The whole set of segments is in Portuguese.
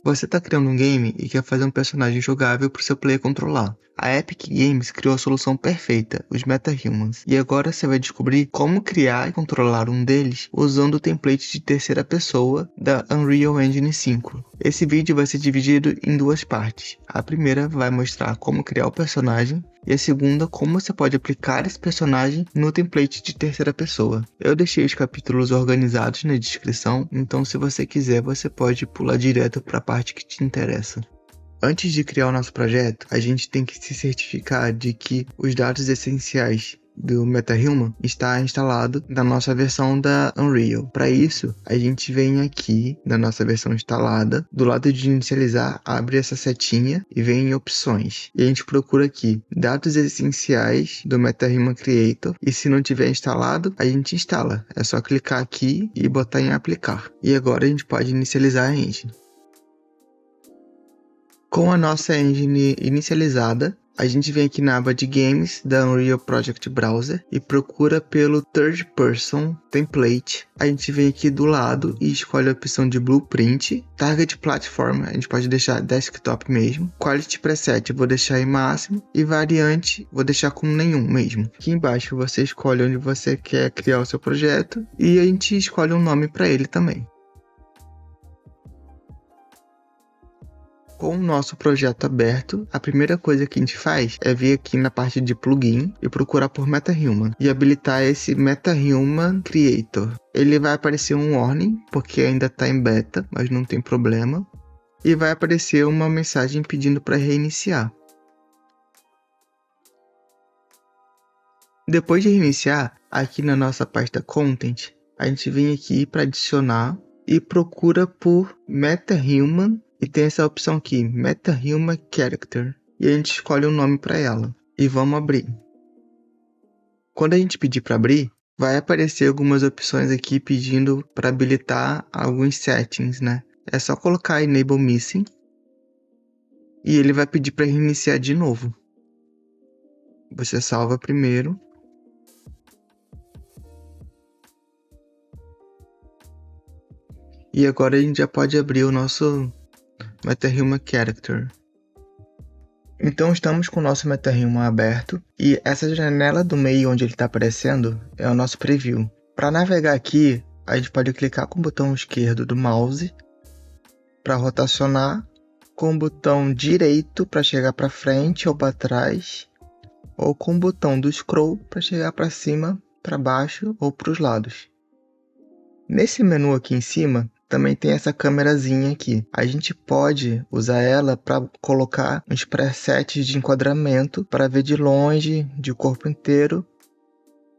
Você está criando um game e quer fazer um personagem jogável para o seu player controlar. A Epic Games criou a solução perfeita, os MetaHumans, e agora você vai descobrir como criar e controlar um deles usando o template de terceira pessoa da Unreal Engine 5. Esse vídeo vai ser dividido em duas partes. A primeira vai mostrar como criar o personagem e a segunda como você pode aplicar esse personagem no template de terceira pessoa. Eu deixei os capítulos organizados na descrição, então se você quiser você pode pular direto para a parte que te interessa. Antes de criar o nosso projeto, a gente tem que se certificar de que os dados essenciais do MetaHuman está instalado na nossa versão da Unreal. Para isso, a gente vem aqui na nossa versão instalada, do lado de inicializar, abre essa setinha e vem em opções. E a gente procura aqui dados essenciais do MetaHuman Creator e se não tiver instalado, a gente instala. É só clicar aqui e botar em aplicar. E agora a gente pode inicializar a engine. Com a nossa engine inicializada, a gente vem aqui na aba de Games da Unreal Project Browser e procura pelo Third Person Template. A gente vem aqui do lado e escolhe a opção de Blueprint. Target Platform, a gente pode deixar Desktop mesmo. Quality Preset, eu vou deixar em máximo. E Variante, vou deixar como nenhum mesmo. Aqui embaixo você escolhe onde você quer criar o seu projeto e a gente escolhe um nome para ele também. Com o nosso projeto aberto, a primeira coisa que a gente faz é vir aqui na parte de plugin e procurar por MetaHuman e habilitar esse MetaHuman Creator. Ele vai aparecer um warning, porque ainda está em beta, mas não tem problema. E vai aparecer uma mensagem pedindo para reiniciar. Depois de reiniciar, aqui na nossa pasta Content, a gente vem aqui para adicionar e procura por MetaHuman. E tem essa opção aqui, MetaHuman Character. E a gente escolhe um nome para ela. E vamos abrir. Quando a gente pedir para abrir, vai aparecer algumas opções aqui pedindo para habilitar alguns settings, né? É só colocar Enable Missing. E ele vai pedir para reiniciar de novo. Você salva primeiro. E agora a gente já pode abrir o nosso MetaHuman Character. Então estamos com o nosso MetaHuman aberto e essa janela do meio onde ele está aparecendo é o nosso preview. Para navegar aqui, a gente pode clicar com o botão esquerdo do mouse para rotacionar, com o botão direito para chegar para frente ou para trás, ou com o botão do scroll para chegar para cima, para baixo ou para os lados. Nesse menu aqui em cima, também tem essa câmerazinha aqui. A gente pode usar ela para colocar uns presets de enquadramento para ver de longe, de corpo inteiro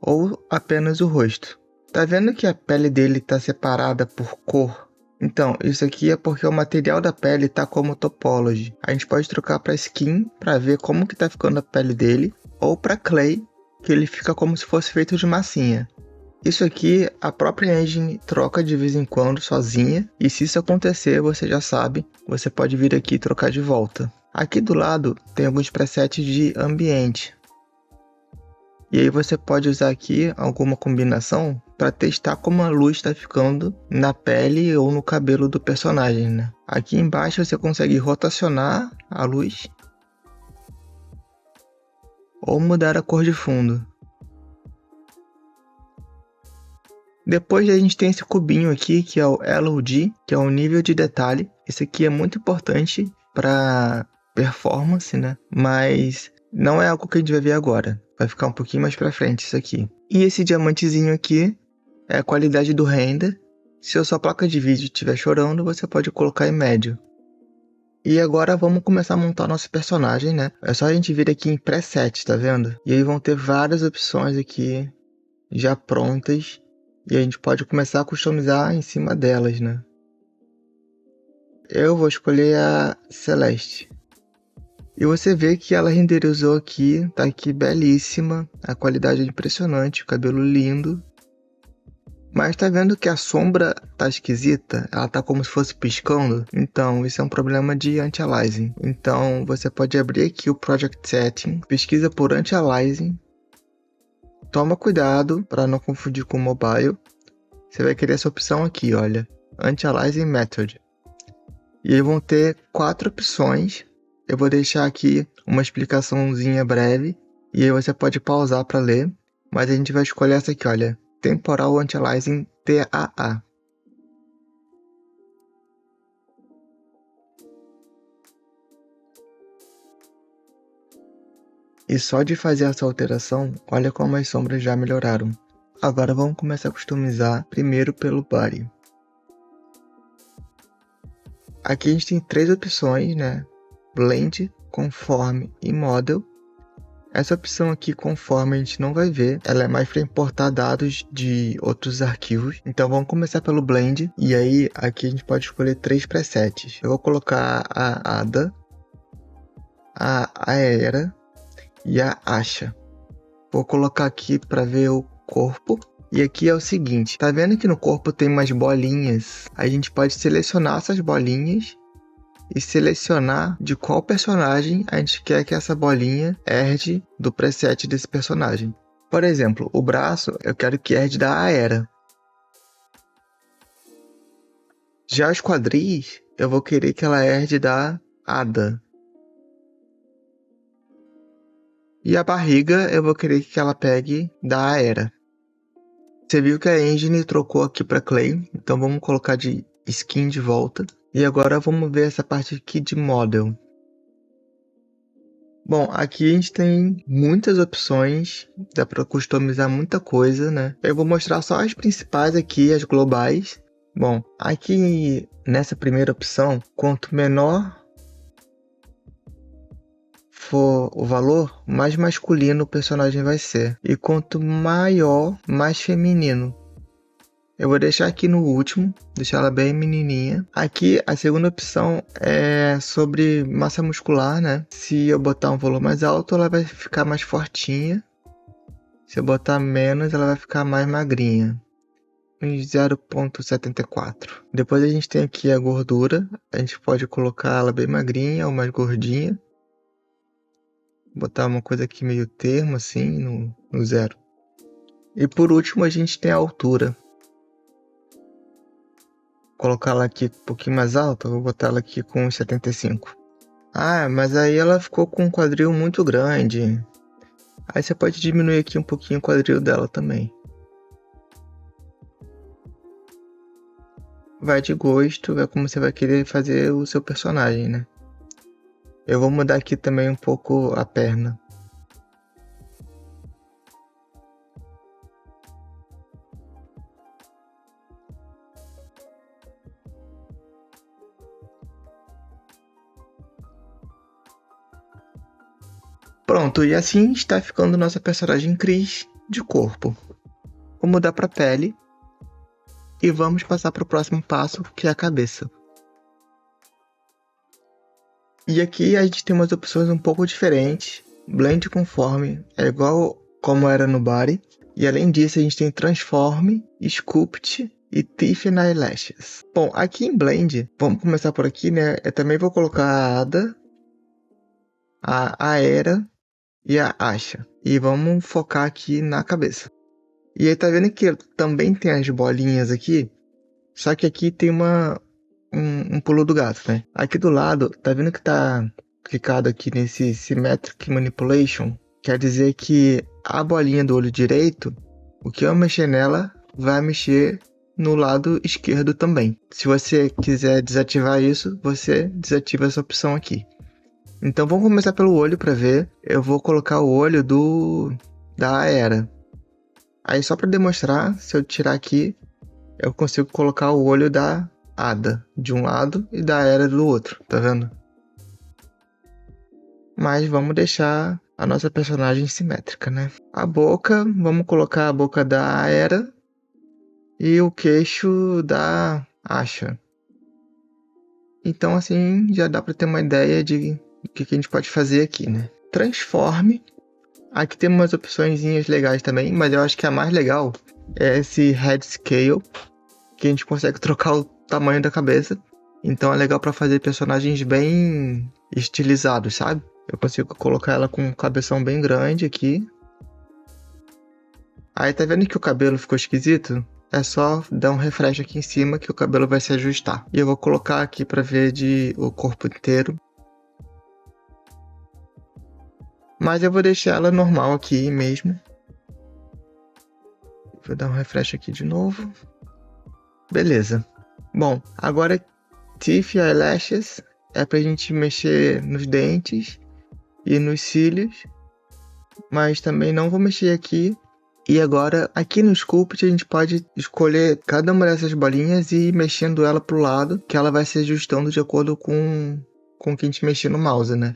ou apenas o rosto. Tá vendo que a pele dele está separada por cor? Então, isso aqui é porque o material da pele está como topology. A gente pode trocar para skin para ver como que tá ficando a pele dele ou para clay, que ele fica como se fosse feito de massinha. Isso aqui a própria engine troca de vez em quando sozinha e se isso acontecer você já sabe, você pode vir aqui e trocar de volta. Aqui do lado tem alguns presets de ambiente. E aí você pode usar aqui alguma combinação para testar como a luz está ficando na pele ou no cabelo do personagem, né? Aqui embaixo você consegue rotacionar a luz ou mudar a cor de fundo. Depois a gente tem esse cubinho aqui, que é o LOD, que é o nível de detalhe. Esse aqui é muito importante para performance, né? Mas não é algo que a gente vai ver agora. Vai ficar um pouquinho mais para frente isso aqui. E esse diamantezinho aqui é a qualidade do render. Se a sua placa de vídeo estiver chorando, você pode colocar em médio. E agora vamos começar a montar nosso personagem, né? É só a gente vir aqui em preset, tá vendo? E aí vão ter várias opções aqui já prontas. E a gente pode começar a customizar em cima delas, né? Eu vou escolher a Celeste. E você vê que ela renderizou aqui, tá aqui belíssima. A qualidade é impressionante, o cabelo lindo. Mas tá vendo que a sombra tá esquisita? Ela tá como se fosse piscando. Então isso é um problema de anti-aliasing. Então você pode abrir aqui o Project Setting, pesquisa por anti-aliasing. Toma cuidado para não confundir com o mobile. Você vai querer essa opção aqui, olha, Anti-Aliasing Method. E aí vão ter 4 opções. Eu vou deixar aqui uma explicaçãozinha breve. E aí você pode pausar para ler. Mas a gente vai escolher essa aqui, olha. Temporal Anti-Aliasing TAA. E só de fazer essa alteração, olha como as sombras já melhoraram. Agora vamos começar a customizar primeiro pelo Body. Aqui a gente tem 3 opções, né? Blend, Conform e Model. Essa opção aqui, Conform, a gente não vai ver. Ela é mais para importar dados de outros arquivos. Então vamos começar pelo Blend. E aí aqui a gente pode escolher 3 presets. Eu vou colocar a Ada, a Aera e a Asha. Vou colocar aqui para ver o corpo. E aqui é o seguinte, tá vendo que no corpo tem umas bolinhas? A gente pode selecionar essas bolinhas e selecionar de qual personagem a gente quer que essa bolinha herde do preset desse personagem. Por exemplo, o braço eu quero que herde da Aera. Já os quadris eu vou querer que ela herde da Ada. E a barriga eu vou querer que ela pegue da Aera. Você viu que a engine trocou aqui para Clay, então vamos colocar de skin de volta. E agora vamos ver essa parte aqui de model. Bom, aqui a gente tem muitas opções, dá para customizar muita coisa, né? Eu vou mostrar só as principais aqui, as globais. Bom, aqui nessa primeira opção, quanto menor for o valor, mais masculino o personagem vai ser. E quanto maior, mais feminino. Eu vou deixar aqui no último, deixar ela bem menininha. Aqui a segunda opção é sobre massa muscular, né? Se eu botar um valor mais alto, ela vai ficar mais fortinha. Se eu botar menos, ela vai ficar mais magrinha. 0,74. Depois a gente tem aqui a gordura. A gente pode colocar ela bem magrinha ou mais gordinha. Botar uma coisa aqui meio termo, assim, no 0. E por último a gente tem a altura. Colocar ela aqui um pouquinho mais alta, vou botar ela aqui com 75. Ah, mas aí ela ficou com um quadril muito grande. Aí você pode diminuir aqui um pouquinho o quadril dela também. Vai de gosto, é como você vai querer fazer o seu personagem, né? Eu vou mudar aqui também um pouco a perna. Pronto, e assim está ficando nossa personagem Chris de corpo. Vou mudar para pele e vamos passar para o próximo passo, que é a cabeça. E aqui a gente tem umas opções um pouco diferentes. Blend Conform é igual como era no Body. E além disso a gente tem Transform, Sculpt e Thicken Eyelashes. Bom, aqui em Blend, vamos começar por aqui, né? Eu também vou colocar a Ada, a Aera e a Asha. E vamos focar aqui na cabeça. E aí tá vendo que também tem as bolinhas aqui? Só que aqui tem um pulo do gato, né? Aqui do lado, tá vendo que tá clicado aqui nesse Symmetric Manipulation? Quer dizer que a bolinha do olho direito, o que eu mexer nela, vai mexer no lado esquerdo também. Se você quiser desativar isso, você desativa essa opção aqui. Então vamos começar pelo olho para ver. Eu vou colocar o olho da Aera. Aí só para demonstrar, se eu tirar aqui, eu consigo colocar o olho da Ada de um lado e da Aera do outro, tá vendo? Mas vamos deixar a nossa personagem simétrica, né? A boca, vamos colocar a boca da Aera e o queixo da Asha. Então assim já dá para ter uma ideia de o que a gente pode fazer aqui, né? Transforme. Aqui tem umas opções legais também, mas eu acho que a mais legal é esse Head Scale, que a gente consegue trocar o tamanho da cabeça. Então é legal para fazer personagens bem estilizados, sabe? Eu consigo colocar ela com um cabeção bem grande aqui. Aí tá vendo que o cabelo ficou esquisito? é só dar um refresh aqui em cima que o cabelo vai se ajustar. E eu vou colocar aqui para ver o corpo inteiro. Mas eu vou deixar ela normal aqui mesmo. Vou dar um refresh aqui de novo. Beleza. Bom, agora Teeth e Eyelashes é pra gente mexer nos dentes e nos cílios. Mas também não vou mexer aqui. E agora, aqui no Sculpt, a gente pode escolher cada uma dessas bolinhas e ir mexendo ela pro lado, que ela vai se ajustando de acordo com o que a gente mexer no mouse, né?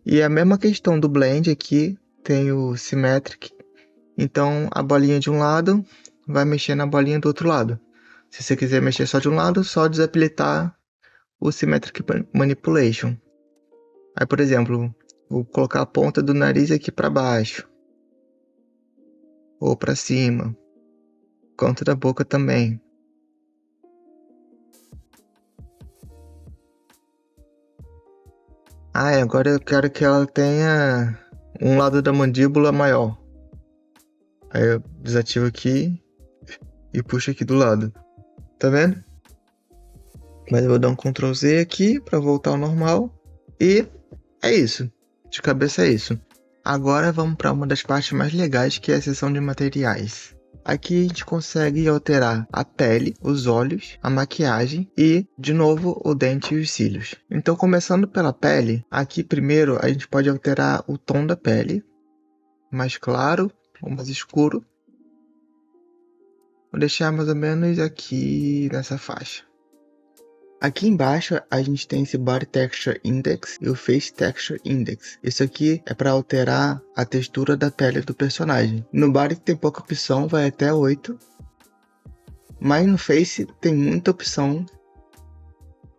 E a mesma questão do Blend aqui, tem o Symmetric. Então, a bolinha de um lado vai mexer na bolinha do outro lado. Se você quiser mexer só de um lado, só desabilitar o Symmetric Manipulation. Aí, por exemplo, vou colocar a ponta do nariz aqui para baixo. Ou para cima. Canto da boca também. Agora eu quero que ela tenha um lado da mandíbula maior. Aí eu desativo aqui e puxo aqui do lado. Tá vendo? Mas eu vou dar um Ctrl Z aqui para voltar ao normal. E é isso. De cabeça é isso. Agora vamos para uma das partes mais legais, que é a seção de materiais. Aqui a gente consegue alterar a pele, os olhos, a maquiagem e, de novo, o dente e os cílios. Então, começando pela pele, aqui primeiro a gente pode alterar o tom da pele, mais claro ou mais escuro. Vou deixar mais ou menos aqui nessa faixa. Aqui embaixo a gente tem esse Body Texture Index e o Face Texture Index. Isso aqui é para alterar a textura da pele do personagem. No Body tem pouca opção, vai até 8. Mas no Face tem muita opção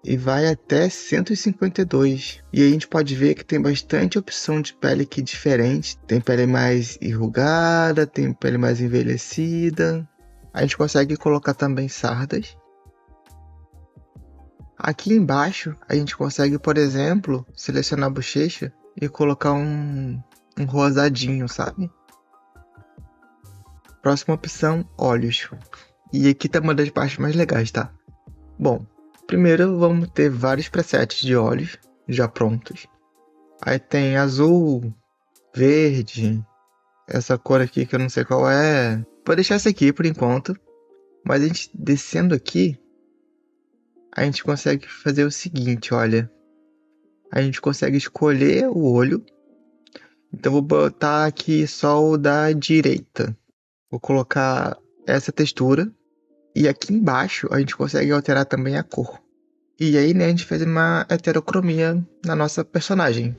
e vai até 152. E aí a gente pode ver que tem bastante opção de pele aqui diferente. Tem pele mais enrugada, tem pele mais envelhecida. A gente consegue colocar também sardas. Aqui embaixo, a gente consegue, por exemplo, selecionar a bochecha e colocar um rosadinho, sabe? Próxima opção, olhos. E aqui tá uma das partes mais legais, tá? Bom, primeiro vamos ter vários presets de olhos já prontos. Aí tem azul, verde, essa cor aqui que eu não sei qual é. Vou deixar essa aqui por enquanto. Mas a gente descendo aqui, a gente consegue fazer o seguinte, olha. A gente consegue escolher o olho. Então vou botar aqui só o da direita. Vou colocar essa textura. E aqui embaixo a gente consegue alterar também a cor. E aí, né, a gente faz uma heterocromia na nossa personagem.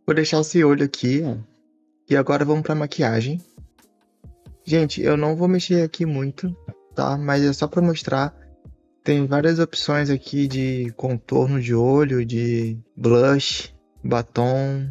Vou deixar esse olho aqui, ó. E agora vamos pra maquiagem. Gente, eu não vou mexer aqui muito, tá? Mas é só pra mostrar. Tem várias opções aqui de contorno de olho, de blush, batom.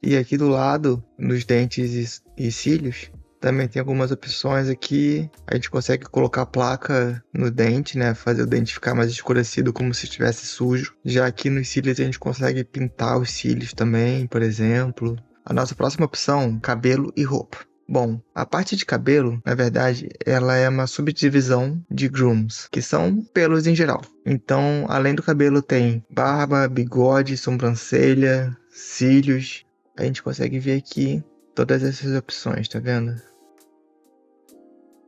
E aqui do lado, nos dentes e cílios, também tem algumas opções aqui. A gente consegue colocar placa no dente, né? Fazer o dente ficar mais escurecido, como se estivesse sujo. Já aqui nos cílios a gente consegue pintar os cílios também, por exemplo. A nossa próxima opção, cabelo e roupa. Bom, a parte de cabelo, na verdade, ela é uma subdivisão de grooms, que são pelos em geral. Então, além do cabelo, tem barba, bigode, sobrancelha, cílios. A gente consegue ver aqui todas essas opções, tá vendo?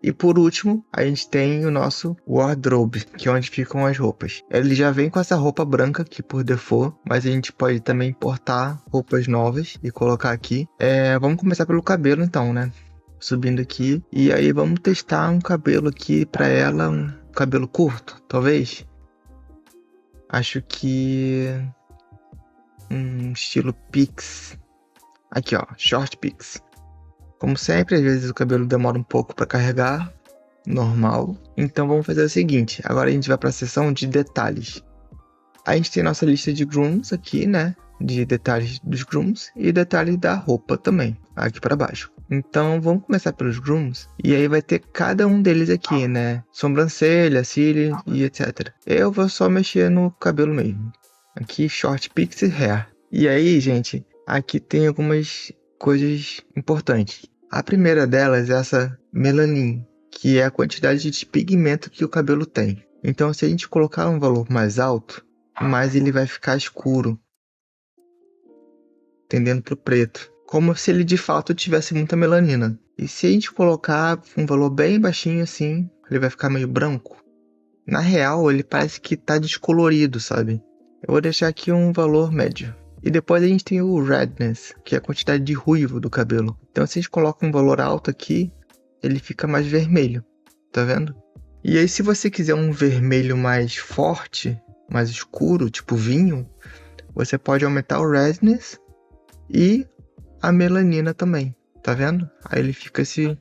E por último, a gente tem o nosso wardrobe, que é onde ficam as roupas. Ele já vem com essa roupa branca aqui por default, mas a gente pode também importar roupas novas e colocar aqui. Vamos começar pelo cabelo então, né? Subindo aqui. E aí vamos testar um cabelo aqui pra ela, um cabelo curto, talvez. Acho que estilo Pix. Aqui ó, Short Pix. Como sempre, às vezes o cabelo demora um pouco para carregar, normal. Então vamos fazer o seguinte, agora a gente vai para a seção de detalhes. A gente tem nossa lista de grooms aqui, né? De detalhes dos grooms e detalhes da roupa também, aqui para baixo. Então vamos começar pelos grooms e aí vai ter cada um deles aqui, né? Sobrancelha, cílio e etc. Eu vou só mexer no cabelo mesmo. Aqui, Short Pixie Hair. E aí, gente, aqui tem algumas coisas importantes. A primeira delas é essa melanin. que é a quantidade de pigmento que o cabelo tem. Então, se a gente colocar um valor mais alto, mais ele vai ficar escuro, tendendo para o preto, como se ele de fato tivesse muita melanina. E se a gente colocar um valor bem baixinho assim, ele vai ficar meio branco. Na real, ele parece que tá descolorido, sabe? Eu vou deixar aqui um valor médio. E depois a gente tem o redness, que é a quantidade de ruivo do cabelo. Então se a gente coloca um valor alto aqui, ele fica mais vermelho, tá vendo? E aí se você quiser um vermelho mais forte, mais escuro, tipo vinho, você pode aumentar o redness e a melanina também, tá vendo? Aí ele fica esse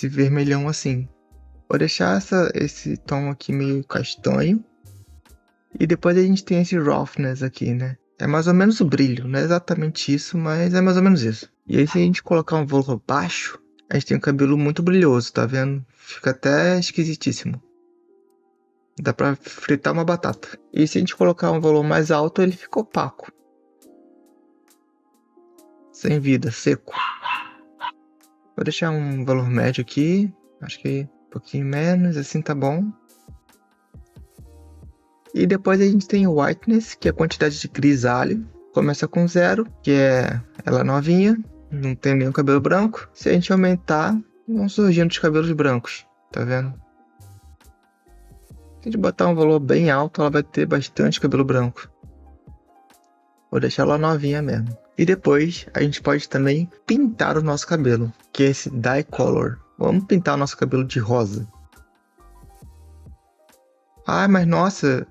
vermelhão assim. Vou deixar esse tom aqui meio castanho. E depois a gente tem esse roughness aqui, né? É mais ou menos o brilho, não é exatamente isso, mas é mais ou menos isso. E aí se a gente colocar um valor baixo, a gente tem um cabelo muito brilhoso, tá vendo? Fica até esquisitíssimo. Dá pra fritar uma batata. E se a gente colocar um valor mais alto, ele fica opaco. Sem vida, seco. Vou deixar um valor médio aqui. Acho que um pouquinho menos, assim tá bom. E depois a gente tem o whiteness, que é a quantidade de grisalho. Começa com 0, que é ela novinha, não tem nenhum cabelo branco. Se a gente aumentar, vão surgindo os cabelos brancos, tá vendo? Se a gente botar um valor bem alto, ela vai ter bastante cabelo branco. Vou deixar ela novinha mesmo. E depois a gente pode também pintar o nosso cabelo, que é esse dye color. Vamos pintar o nosso cabelo de rosa. Ah, mas nossa,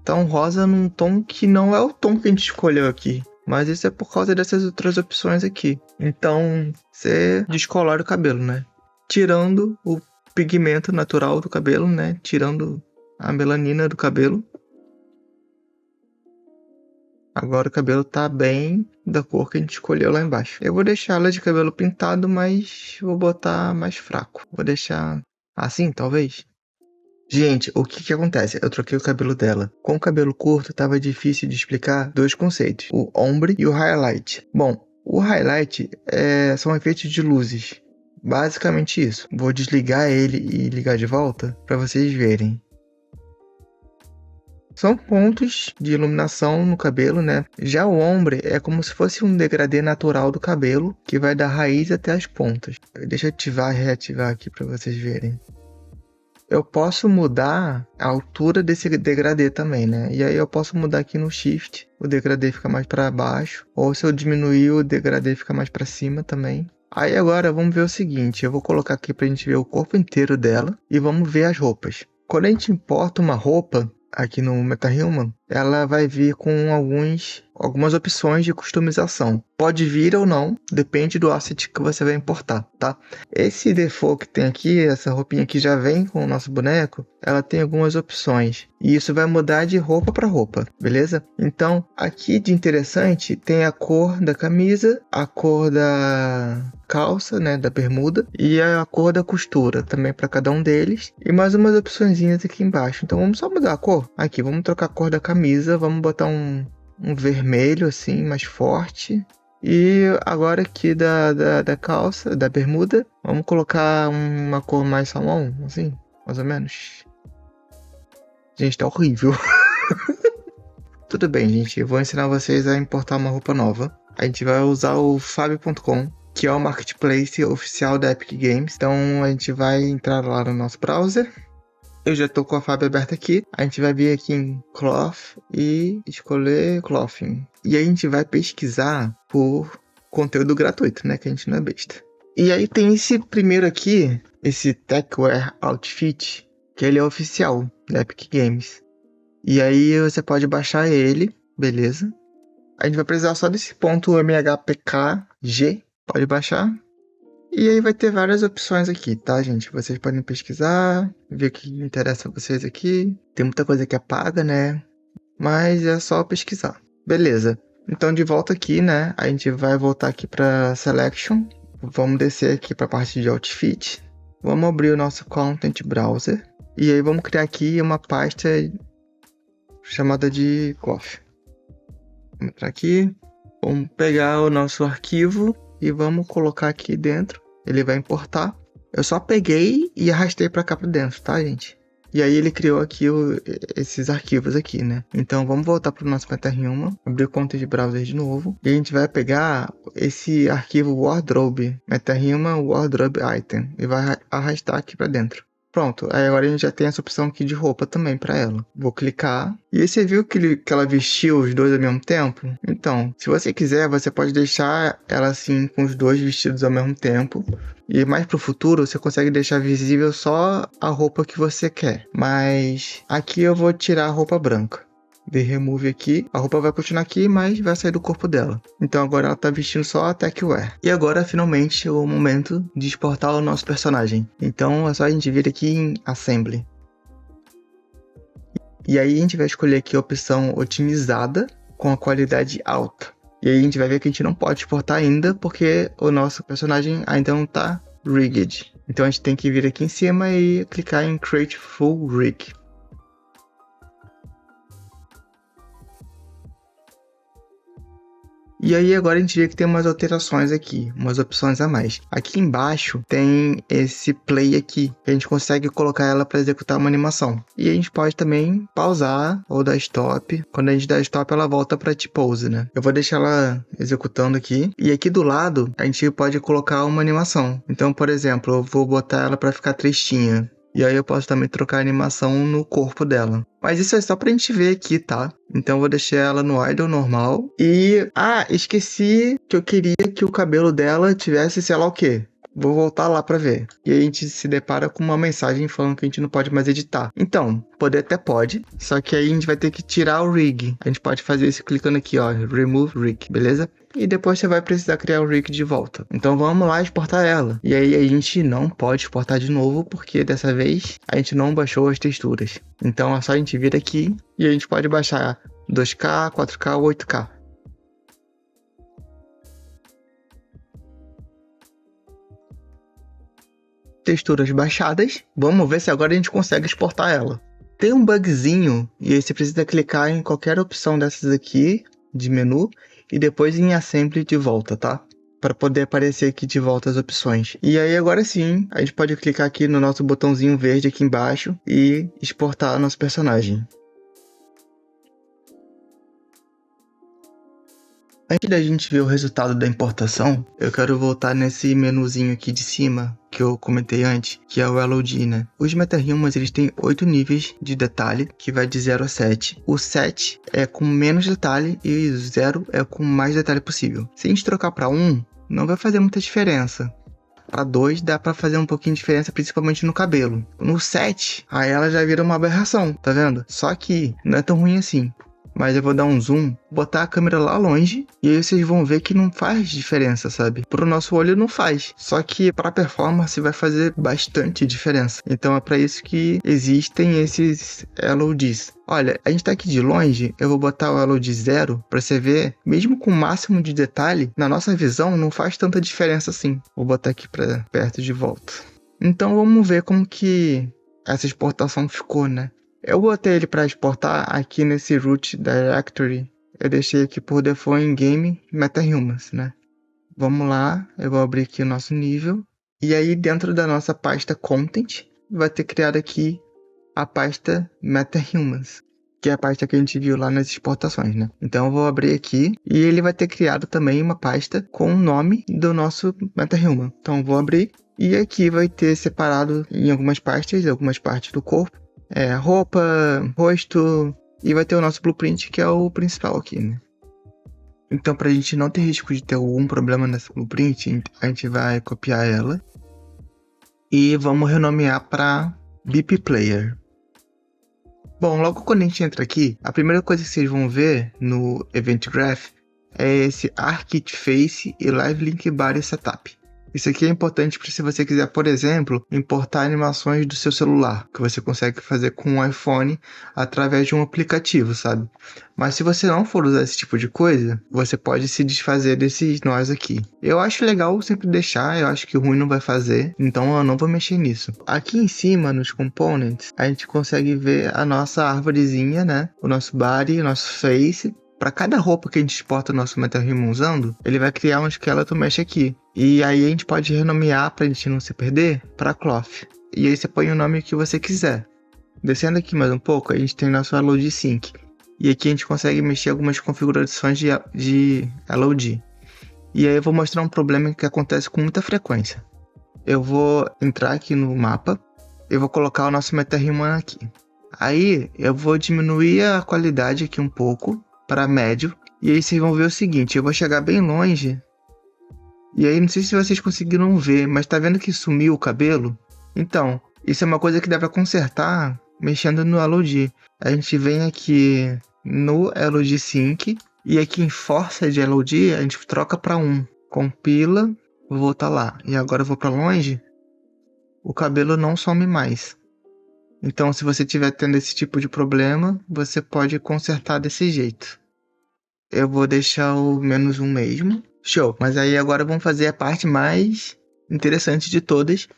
tá um rosa num tom que não é o tom que a gente escolheu aqui. Mas isso é por causa dessas outras opções aqui. Então, você descolore o cabelo, né? Tirando o pigmento natural do cabelo, né? Tirando a melanina do cabelo. Agora o cabelo tá bem da cor que a gente escolheu lá embaixo. Eu vou deixar ela de cabelo pintado, mas vou botar mais fraco. Vou deixar assim, talvez. Gente, o que acontece? Eu troquei o cabelo dela. Com o cabelo curto, tava difícil de explicar dois conceitos. O ombre e o highlight. Bom, o highlight são efeitos de luzes. Basicamente isso. Vou desligar ele e ligar de volta para vocês verem. São pontos de iluminação no cabelo, né? Já o ombre é como se fosse um degradê natural do cabelo, que vai da raiz até as pontas. Deixa eu ativar e reativar aqui para vocês verem. Eu posso mudar a altura desse degradê também, né? E aí eu posso mudar aqui no Shift, o degradê fica mais para baixo. Ou se eu diminuir, o degradê fica mais para cima também. Aí agora vamos ver o seguinte, eu vou colocar aqui pra gente ver o corpo inteiro dela e vamos ver as roupas. Quando a gente importa uma roupa aqui no MetaHuman, ela vai vir com algumas opções de customização. Pode vir ou não, depende do asset que você vai importar, tá? Esse default que tem aqui, essa roupinha que já vem com o nosso boneco, ela tem algumas opções. E isso vai mudar de roupa para roupa, beleza? Então, aqui de interessante, tem a cor da camisa, a cor da calça, né, da bermuda, e a cor da costura, também para cada um deles. E mais umas opçõezinhas aqui embaixo. Então, vamos só mudar a cor. Aqui, vamos trocar a cor da camisa, vamos botar um vermelho assim, mais forte. E agora aqui da calça, da bermuda, vamos colocar uma cor mais salmão, assim, mais ou menos. Gente, tá horrível. Tudo bem, gente, eu vou ensinar vocês a importar uma roupa nova. A gente vai usar o Fabio.com, que é o marketplace oficial da Epic Games. Então a gente vai entrar lá no nosso browser. Eu já tô com a Fabio aberta aqui. A gente vai vir aqui em Cloth e escolher Clothing. E a gente vai pesquisar por conteúdo gratuito, né? Que a gente não é besta. E aí tem esse primeiro aqui, esse Techwear Outfit, que ele é oficial da Epic Games. E aí você pode baixar ele, beleza? A gente vai precisar só desse ponto MHPKG. Pode baixar. E aí vai ter várias opções aqui, tá, gente? Vocês podem pesquisar, ver o que interessa a vocês aqui. Tem muita coisa que é paga, né? Mas é só pesquisar. Beleza. Então, de volta aqui, né? A gente vai voltar aqui para Selection. Vamos descer aqui para a parte de Outfit. Vamos abrir o nosso Content Browser. E aí vamos criar aqui uma pasta chamada de Cloth. Vamos entrar aqui. Vamos pegar o nosso arquivo e vamos colocar aqui dentro. Ele vai importar. Eu só peguei e arrastei pra cá pra dentro, tá, gente? E aí ele criou aqui esses arquivos aqui, né? Então vamos voltar pro nosso MetaHuman, abrir conta de browser de novo. E a gente vai pegar esse arquivo wardrobe, MetaHuman wardrobe item, e vai arrastar aqui pra dentro. Pronto, aí agora a gente já tem essa opção aqui de roupa também para ela. Vou clicar. E aí você viu que ela vestiu os dois ao mesmo tempo? Então, se você quiser, você pode deixar ela assim com os dois vestidos ao mesmo tempo. E mais pro futuro, você consegue deixar visível só a roupa que você quer. Mas aqui eu vou tirar a roupa branca. De remove aqui, a roupa vai continuar aqui, mas vai sair do corpo dela. Então agora ela tá vestindo só a techwear. E agora finalmente chegou o momento de exportar o nosso personagem. Então é só a gente vir aqui em Assembly. E aí a gente vai escolher aqui a opção otimizada com a qualidade alta. E aí a gente vai ver que a gente não pode exportar ainda, porque o nosso personagem ainda não tá rigged. Então a gente tem que vir aqui em cima e clicar em Create Full Rig. E aí agora a gente vê que tem umas alterações aqui, umas opções a mais. Aqui embaixo tem esse play aqui, que a gente consegue colocar ela para executar uma animação. E a gente pode também pausar ou dar stop. Quando a gente dá stop, ela volta para T-pose, né? Eu vou deixar ela executando aqui. E aqui do lado, a gente pode colocar uma animação. Então, por exemplo, eu vou botar ela para ficar tristinha. E aí eu posso também trocar a animação no corpo dela. Mas isso é só pra gente ver aqui, tá? Então eu vou deixar ela no idle normal. E... esqueci que eu queria que o cabelo dela tivesse sei lá o quê. Vou voltar lá pra ver. E aí a gente se depara com uma mensagem falando que a gente não pode mais editar. Então, poder até pode. Só que aí a gente vai ter que tirar o rig. A gente pode fazer isso clicando aqui, ó. Remove rig, beleza? E depois você vai precisar criar o rig de volta. Então vamos lá exportar ela. E aí a gente não pode exportar de novo, porque dessa vez a gente não baixou as texturas. Então é só a gente vir aqui e a gente pode baixar 2K, 4K ou 8K. Texturas baixadas. Vamos ver se agora a gente consegue exportar ela. Tem um bugzinho e aí você precisa clicar em qualquer opção dessas aqui de menu e depois em Assembly de volta, tá? Para poder aparecer aqui de volta as opções. E aí agora sim, a gente pode clicar aqui no nosso botãozinho verde aqui embaixo e exportar nosso personagem. Antes da gente ver o resultado da importação, eu quero voltar nesse menuzinho aqui de cima que eu comentei antes, que é o LOD, né? Os MetaHumans, eles têm 8 níveis de detalhe, que vai de 0 a 7. O 7 é com menos detalhe e o 0 é com mais detalhe possível. Se a gente trocar para 1, não vai fazer muita diferença. Para 2 dá para fazer um pouquinho de diferença, principalmente no cabelo. No 7, aí ela já vira uma aberração, tá vendo? Só que não é tão ruim assim. Mas eu vou dar um zoom, botar a câmera lá longe, e aí vocês vão ver que não faz diferença, sabe? Pro nosso olho não faz, só que pra performance vai fazer bastante diferença. Então é pra isso que existem esses LODs. Olha, a gente tá aqui de longe, eu vou botar o LOD 0 pra você ver, mesmo com o máximo de detalhe, na nossa visão não faz tanta diferença assim. Vou botar aqui pra perto de volta. Então vamos ver como que essa exportação ficou, né? Eu botei ele para exportar aqui nesse root directory. Eu deixei aqui por default em game MetaHumans, né? Vamos lá, eu vou abrir aqui o nosso nível. E aí dentro da nossa pasta content, vai ter criado aqui a pasta MetaHumans, que é a pasta que a gente viu lá nas exportações, né? Então eu vou abrir aqui e ele vai ter criado também uma pasta com o nome do nosso MetaHuman. Então eu vou abrir e aqui vai ter separado em algumas partes do corpo. Roupa, rosto, e vai ter o nosso blueprint, que é o principal aqui, né? Então, pra gente não ter risco de ter algum problema nessa blueprint, a gente vai copiar ela e vamos renomear para BP Player. Bom, logo quando a gente entra aqui, a primeira coisa que vocês vão ver no Event Graph é esse Archit Face e Live Link Body Setup. Isso aqui é importante para se você quiser, por exemplo, importar animações do seu celular, que você consegue fazer com o iPhone através de um aplicativo, sabe? Mas se você não for usar esse tipo de coisa, você pode se desfazer desses nós aqui. Eu acho legal sempre deixar, eu acho que o ruim não vai fazer, então eu não vou mexer nisso. Aqui em cima, nos components, a gente consegue ver a nossa árvorezinha, né? O nosso body, o nosso face. Para cada roupa que a gente exporta o nosso MetaHuman usando, ele vai criar um skeleton mesh aqui. E aí a gente pode renomear, para a gente não se perder, para cloth. E aí você põe o nome que você quiser. Descendo aqui mais um pouco, a gente tem nosso LOD Sync. E aqui a gente consegue mexer algumas configurações de LOD. E aí eu vou mostrar um problema que acontece com muita frequência. Eu vou entrar aqui no mapa, eu vou colocar o nosso MetaHuman aqui. Aí eu vou diminuir a qualidade aqui um pouco, para médio. E aí vocês vão ver o seguinte, eu vou chegar bem longe. E aí não sei se vocês conseguiram ver, mas tá vendo que sumiu o cabelo? Então, isso é uma coisa que dá para consertar mexendo no LOD. A gente vem aqui no LOD Sync e aqui em Força de LOD a gente troca para 1. Compila, vou voltar lá. E agora eu vou para longe, o cabelo não some mais. Então, se você estiver tendo esse tipo de problema, você pode consertar desse jeito. Eu vou deixar o -1 mesmo. Show! Mas aí agora vamos fazer a parte mais interessante de todas,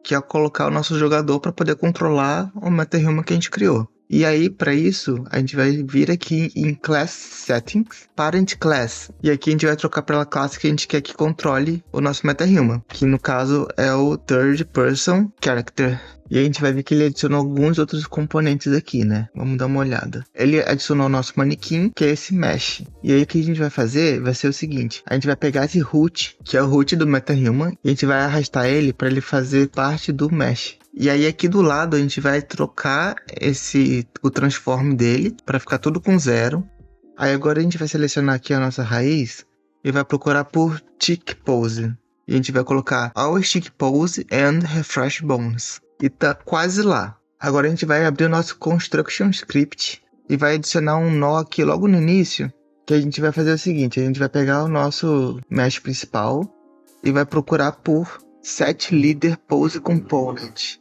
que é colocar o nosso jogador para poder controlar o MetaHuman que a gente criou. E aí, para isso, a gente vai vir aqui em Class Settings, Parent Class. E aqui a gente vai trocar pela classe que a gente quer que controle o nosso MetaHuman, que no caso é o Third Person Character. E a gente vai ver que ele adicionou alguns outros componentes aqui, né? Vamos dar uma olhada. Ele adicionou o nosso manequim, que é esse mesh. E aí o que a gente vai fazer vai ser o seguinte. A gente vai pegar esse root, que é o root do MetaHuman, e a gente vai arrastar ele para ele fazer parte do mesh. E aí aqui do lado a gente vai trocar o transform dele para ficar tudo com 0. Aí agora a gente vai selecionar aqui a nossa raiz e vai procurar por Tick Pose. E a gente vai colocar All Stick Pose and Refresh Bones. E tá quase lá. Agora a gente vai abrir o nosso Construction Script e vai adicionar um nó aqui logo no início, que a gente vai fazer o seguinte, a gente vai pegar o nosso mesh principal e vai procurar por Set Leader Pose Component.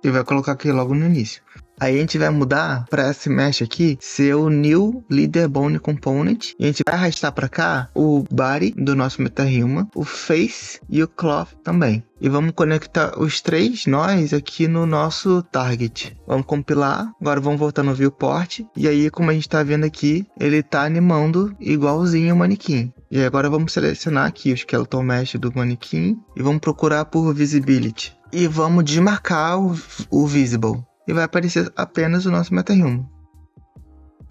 E vai colocar aqui logo no início. Aí a gente vai mudar para esse mesh aqui ser o New Leader Bone Component. E a gente vai arrastar para cá o Body do nosso MetaHuman, o Face e o Cloth também. E vamos conectar os 3 nós aqui no nosso Target. Vamos compilar. Agora vamos voltar no Viewport. E aí, como a gente está vendo aqui, ele está animando igualzinho o manequim. E agora vamos selecionar aqui o Skeleton Mesh do manequim. E vamos procurar por Visibility. E vamos desmarcar o Visible. E vai aparecer apenas o nosso MetaHuman.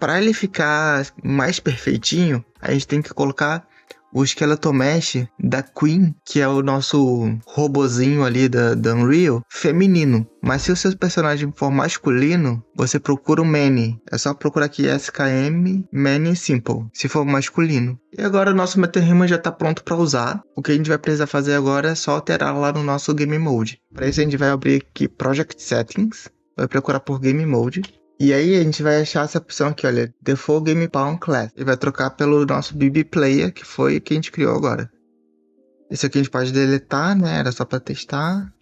Para ele ficar mais perfeitinho, a gente tem que colocar o Skeleton Mesh da Queen, que é o nosso robozinho ali da Unreal, feminino. Mas se o seu personagem for masculino, você procura o Many. É só procurar aqui SKM Many Simple, se for masculino. E agora o nosso MetaHuman já está pronto para usar. O que a gente vai precisar fazer agora é só alterar lá no nosso Game Mode. Para isso a gente vai abrir aqui Project Settings. Vai procurar por Game Mode. E aí a gente vai achar essa opção aqui, olha, Default Game Pawn Class. E vai trocar pelo nosso BB Player, que foi o que a gente criou agora. Esse aqui a gente pode deletar, né? Era só para testar.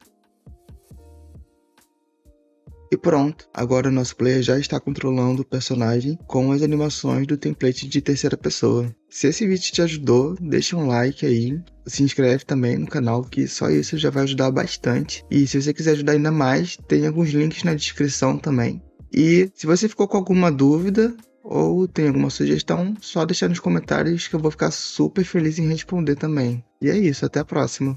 E pronto, agora o nosso player já está controlando o personagem com as animações do template de terceira pessoa. Se esse vídeo te ajudou, deixa um like aí, se inscreve também no canal, que só isso já vai ajudar bastante. E se você quiser ajudar ainda mais, tem alguns links na descrição também. E se você ficou com alguma dúvida ou tem alguma sugestão, só deixar nos comentários que eu vou ficar super feliz em responder também. E é isso, até a próxima.